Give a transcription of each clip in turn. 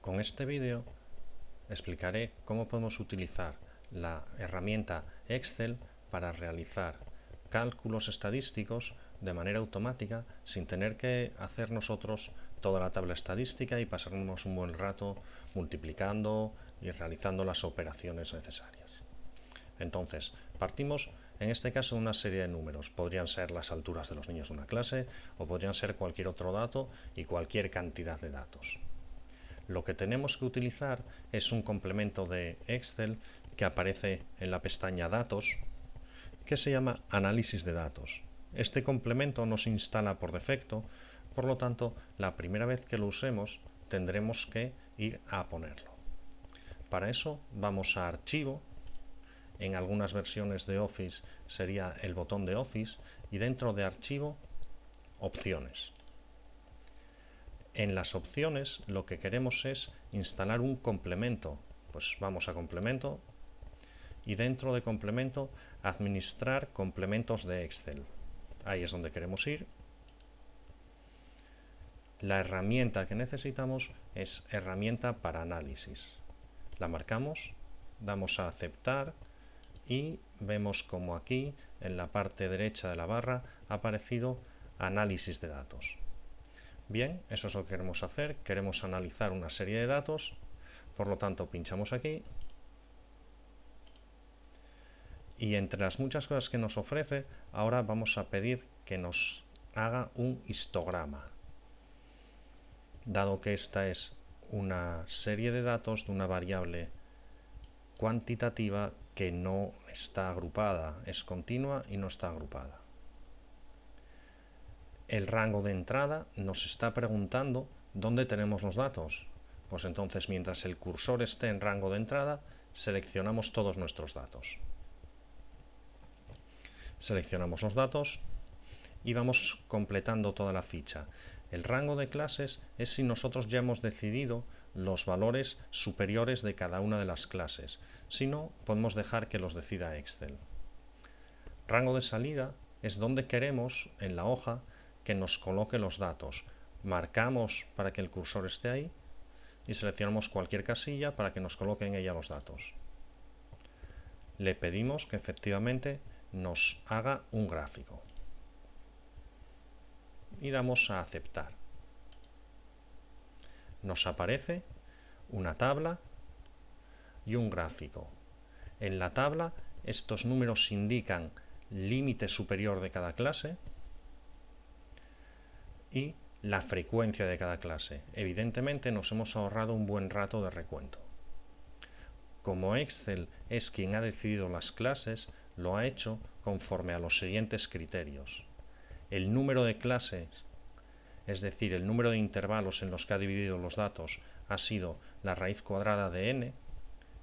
Con este vídeo explicaré cómo podemos utilizar la herramienta Excel para realizar cálculos estadísticos de manera automática sin tener que hacer nosotros toda la tabla estadística y pasarnos un buen rato multiplicando y realizando las operaciones necesarias. Entonces, partimos en este caso de una serie de números. Podrían ser las alturas de los niños de una clase o podrían ser cualquier otro dato y cualquier cantidad de datos. Lo que tenemos que utilizar es un complemento de Excel que aparece en la pestaña Datos, que se llama Análisis de datos. Este complemento no se instala por defecto, por lo tanto, la primera vez que lo usemos tendremos que ir a ponerlo. Para eso vamos a Archivo. En algunas versiones de Office sería el botón de Office y dentro de Archivo, Opciones. En las opciones lo que queremos es instalar un complemento. Pues vamos a Complemento y dentro de Complemento Administrar complementos de Excel. Ahí es donde queremos ir. La herramienta que necesitamos es Herramienta para análisis. La marcamos, damos a Aceptar y vemos como aquí en la parte derecha de la barra ha aparecido Análisis de datos. Bien, eso es lo que queremos hacer. Queremos analizar una serie de datos, por lo tanto pinchamos aquí y entre las muchas cosas que nos ofrece, ahora vamos a pedir que nos haga un histograma. Dado que esta es una serie de datos de una variable cuantitativa que no está agrupada, es continua y no está agrupada. El rango de entrada nos está preguntando dónde tenemos los datos. Pues entonces, mientras el cursor esté en rango de entrada, seleccionamos todos nuestros datos. Seleccionamos los datos y vamos completando toda la ficha. El rango de clases es si nosotros ya hemos decidido los valores superiores de cada una de las clases. Si no, podemos dejar que los decida Excel. Rango de salida es donde queremos en la hoja que nos coloque los datos. Marcamos para que el cursor esté ahí y seleccionamos cualquier casilla para que nos coloque en ella los datos. Le pedimos que efectivamente nos haga un gráfico y damos a Aceptar. Nos aparece una tabla y un gráfico. En la tabla estos números indican límite superior de cada clase y la frecuencia de cada clase. Evidentemente nos hemos ahorrado un buen rato de recuento. Como Excel es quien ha decidido las clases, lo ha hecho conforme a los siguientes criterios. El número de clases, es decir, el número de intervalos en los que ha dividido los datos, ha sido la raíz cuadrada de n.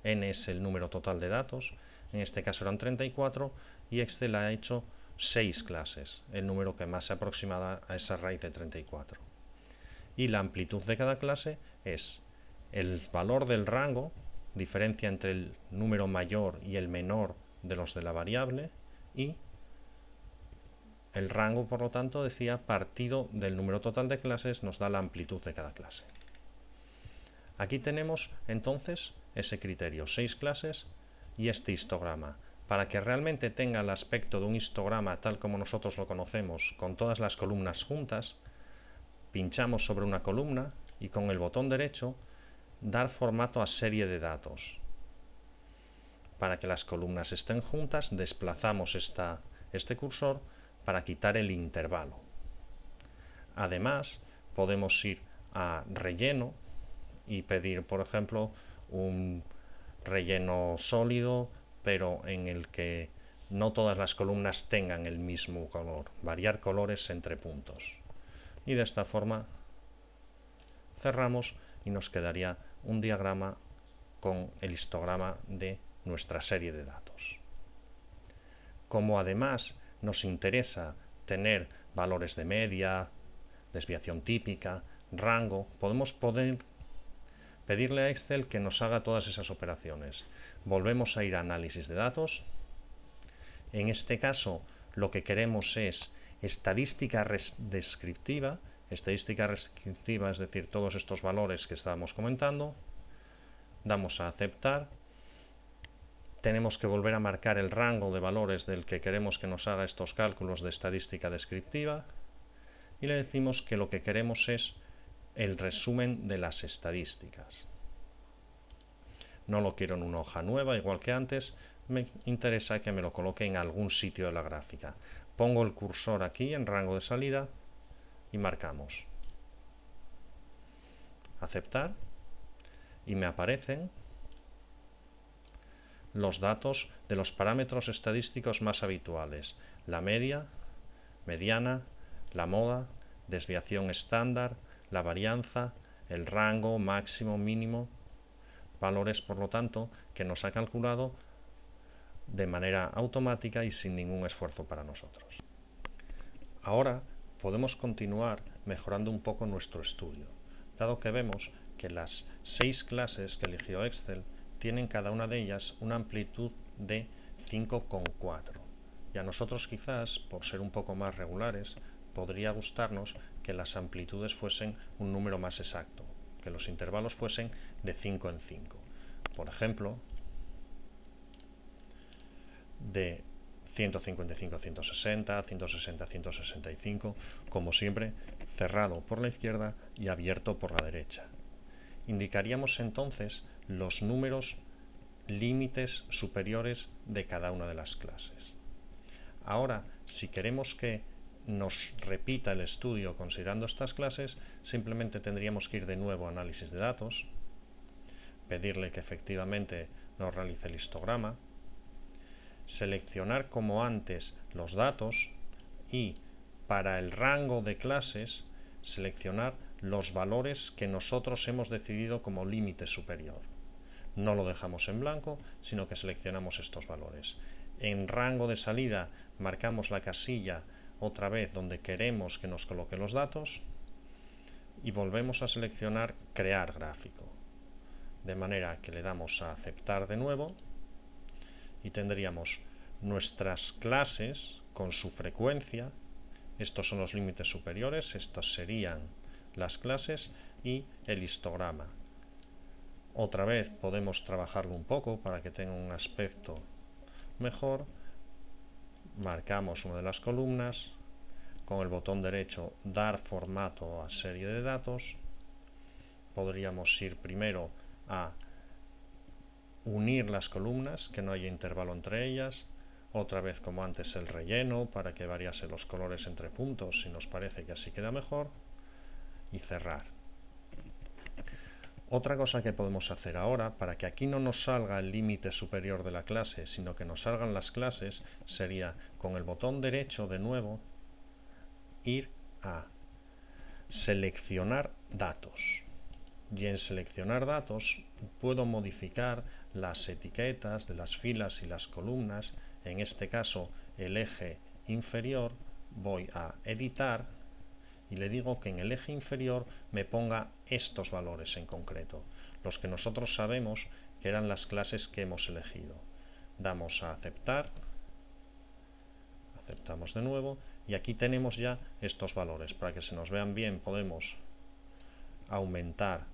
N es el número total de datos, en este caso eran 34, y Excel ha hecho 6 clases, el número que más se aproxima a esa raíz de 34. Y la amplitud de cada clase es el valor del rango, diferencia entre el número mayor y el menor de los de la variable, y el rango, por lo tanto, decía partido del número total de clases nos da la amplitud de cada clase. Aquí tenemos entonces ese criterio, 6 clases y este histograma. Para que realmente tenga el aspecto de un histograma tal como nosotros lo conocemos, con todas las columnas juntas, pinchamos sobre una columna y con el botón derecho dar formato a serie de datos. Para que las columnas estén juntas, desplazamos este cursor para quitar el intervalo. Además, podemos ir a relleno y pedir, por ejemplo, un relleno sólido, pero en el que no todas las columnas tengan el mismo color, variar colores entre puntos. Y de esta forma cerramos y nos quedaría un diagrama con el histograma de nuestra serie de datos. Como además nos interesa tener valores de media, desviación típica, rango, podemos pedirle a Excel que nos haga todas esas operaciones. Volvemos a ir a análisis de datos. En este caso lo que queremos es estadística descriptiva, estadística restrictiva, es decir, todos estos valores que estábamos comentando. Damos a aceptar. Tenemos que volver a marcar el rango de valores del que queremos que nos haga estos cálculos de estadística descriptiva. Y le decimos que lo que queremos es el resumen de las estadísticas. No lo quiero en una hoja nueva, igual que antes. Me interesa que me lo coloque en algún sitio de la gráfica. Pongo el cursor aquí en rango de salida y marcamos aceptar y me aparecen los datos de los parámetros estadísticos más habituales: la media, mediana, la moda, desviación estándar, la varianza, el rango máximo, mínimo, valores por lo tanto que nos ha calculado de manera automática y sin ningún esfuerzo para nosotros. Ahora podemos continuar mejorando un poco nuestro estudio, dado que vemos que las 6 clases que eligió Excel tienen cada una de ellas una amplitud de 5,4. Y a nosotros quizás, por ser un poco más regulares, podría gustarnos que las amplitudes fuesen un número más exacto, que los intervalos fuesen de 5 en 5. Por ejemplo, de 155 a 160, 160 a 165, como siempre, cerrado por la izquierda y abierto por la derecha. Indicaríamos entonces los números límites superiores de cada una de las clases. Ahora, si queremos que nos repita el estudio considerando estas clases, simplemente tendríamos que ir de nuevo a análisis de datos, pedirle que efectivamente nos realice el histograma, seleccionar como antes los datos y para el rango de clases seleccionar los valores que nosotros hemos decidido como límite superior. No lo dejamos en blanco, sino que seleccionamos estos valores. En rango de salida marcamos la casilla otra vez donde queremos que nos coloque los datos y volvemos a seleccionar crear gráfico. De manera que le damos a aceptar de nuevo y tendríamos nuestras clases con su frecuencia. Estos son los límites superiores, estas serían las clases y el histograma. Otra vez podemos trabajarlo un poco para que tenga un aspecto mejor. Marcamos una de las columnas, con el botón derecho dar formato a serie de datos. Podríamos ir primero a unir las columnas, que no haya intervalo entre ellas. Otra vez como antes el relleno para que variase los colores entre puntos si nos parece que así queda mejor. Y cerrar. Otra cosa que podemos hacer ahora, para que aquí no nos salga el límite superior de la clase, sino que nos salgan las clases, sería con el botón derecho de nuevo ir a seleccionar datos. Y en seleccionar datos puedo modificar las etiquetas de las filas y las columnas. En este caso el eje inferior, voy a editar y le digo que en el eje inferior me ponga estos valores en concreto, los que nosotros sabemos que eran las clases que hemos elegido. Damos a aceptar, aceptamos de nuevo y aquí tenemos ya estos valores. Para que se nos vean bien podemos aumentar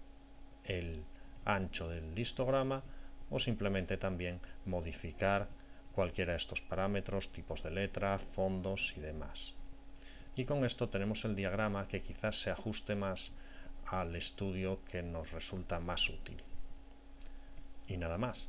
el ancho del histograma o simplemente también modificar cualquiera de estos parámetros, tipos de letra, fondos y demás. Y con esto tenemos el diagrama que quizás se ajuste más al estudio que nos resulta más útil. Y nada más.